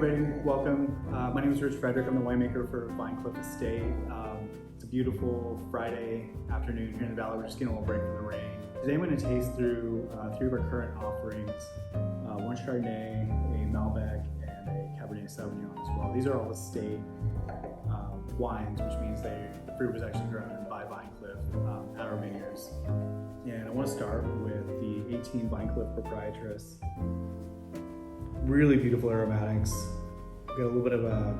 everybody, welcome. My name is Rich Frederick. I'm the winemaker for Vinecliff Estate. It's a beautiful Friday afternoon here in the valley. We're just getting a little break from the rain. Today I'm going to taste through three of our current offerings, one Chardonnay, a Malbec, and a Cabernet Sauvignon as well. These are all estate wines, which means the fruit was actually grown by Vinecliff at our vineyards. And I want to start with the 18 Vinecliff Proprietress. Really beautiful aromatics. Got a little bit of a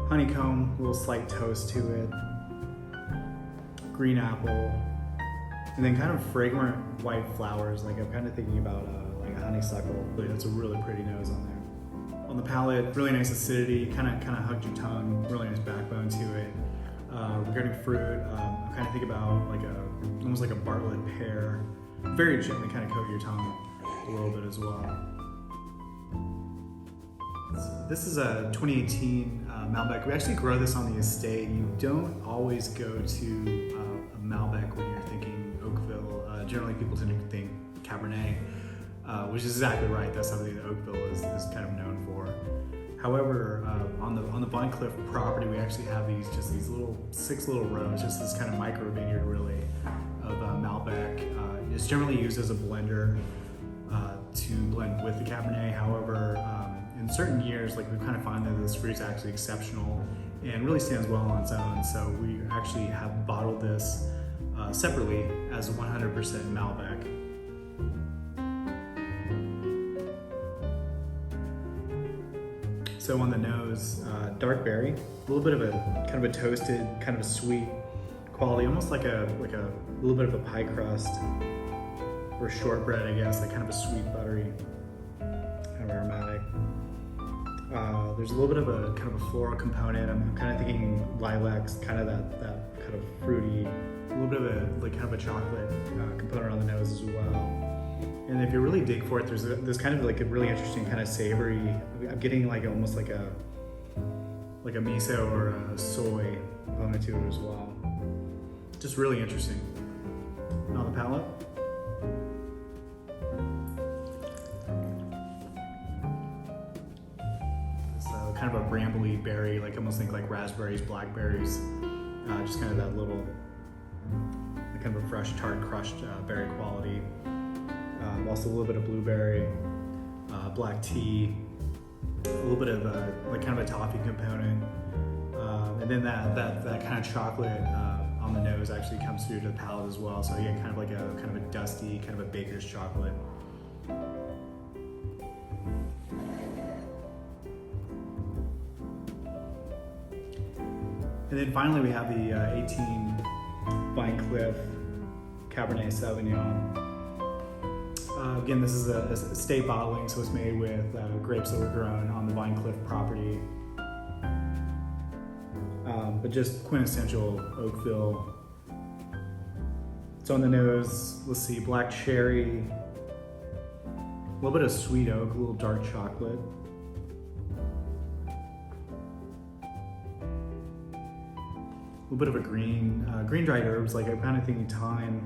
honeycomb, a little slight toast to it. Green apple, and then kind of fragrant white flowers. Like I'm kind of thinking about like a honeysuckle. That's a really pretty nose on there. On the palate, really nice acidity. Kind of hugged your tongue. Really nice backbone to it. Regarding fruit, I'm kind of thinking about like almost like a Bartlett pear. Very gently kind of coat your tongue a little bit as well. This is a 2018 Malbec. We actually grow this on the estate. You don't always go to a Malbec when you're thinking Oakville. Generally people tend to think Cabernet, which is exactly right. That's something that Oakville is kind of known for. However, on the Vinecliff property, we actually have these six little rows, just this kind of micro vineyard really of Malbec. It's generally used as a blender to blend with the Cabernet. However, in certain years, like we kind of find that this fruit is actually exceptional and really stands well on its own. So we actually have bottled this separately as 100% Malbec. So on the nose, dark berry, a little bit of a kind of a toasted, kind of a sweet quality, almost like a little bit of a pie crust or shortbread, I guess, like kind of a sweet, buttery, kind of aromatic. There's a little bit of a kind of a floral component. I'm kind of thinking lilacs, kind of that kind of fruity, a little bit of a like kind of a chocolate component on the nose as well. And if you really dig for it, there's kind of like a really interesting kind of savory. I'm getting like almost like a miso or a soy component to it as well. Just really interesting. On the palate. Kind of a brambly berry, like almost think like raspberries, blackberries, just kind of that little, kind of a fresh, tart, crushed berry quality. Also a little bit of blueberry, black tea, a little bit of like kind of a toffee component, and then that kind of chocolate on the nose actually comes through to the palate as well. So again, kind of like a dusty, kind of a baker's chocolate. And then finally we have the 18 Vinecliff Cabernet Sauvignon. Again, this is a estate bottling, so it's made with grapes that were grown on the Vinecliff property. But just quintessential Oakville. It's on the nose, let's see, black cherry, a little bit of sweet oak, a little dark chocolate. A little bit of a green dried herbs, like I'm kind of thinking thyme,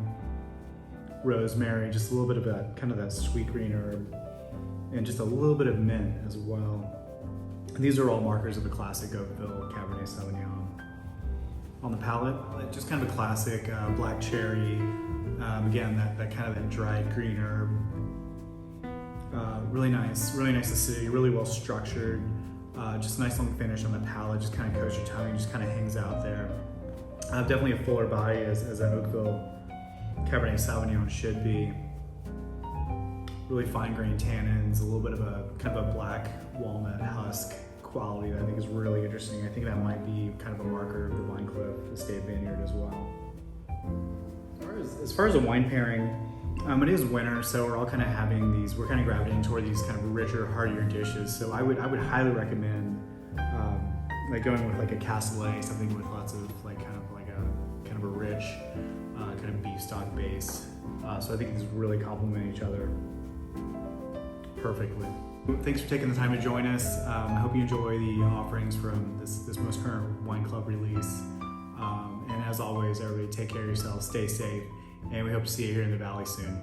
rosemary, just a little bit of that kind of that sweet green herb, and just a little bit of mint as well. And these are all markers of a classic Oakville Cabernet Sauvignon. On the palate, just kind of a classic black cherry. Again, that kind of that dried green herb. Really nice acidity, really well structured. Just a nice long finish on the palate, just kind of coats your tongue, just kind of hangs out there. Definitely a fuller body as an Oakville Cabernet Sauvignon should be. Really fine-grained tannins, a little bit of a kind of a black walnut husk quality that I think is really interesting. I think that might be kind of a marker of the Vinecliff Estate Vineyard as well. As far as a wine pairing, it is winter, so we're all kind of having these. We're kind of gravitating toward these kind of richer, heartier dishes. So I would highly recommend like going with like a cassoulet, something with lots of like kind of a rich kind of beef stock base. So I think these really complement each other perfectly. Thanks for taking the time to join us. I hope you enjoy the offerings from this most current wine club release. And as always, everybody take care of yourselves, stay safe, and we hope to see you here in the Valley soon.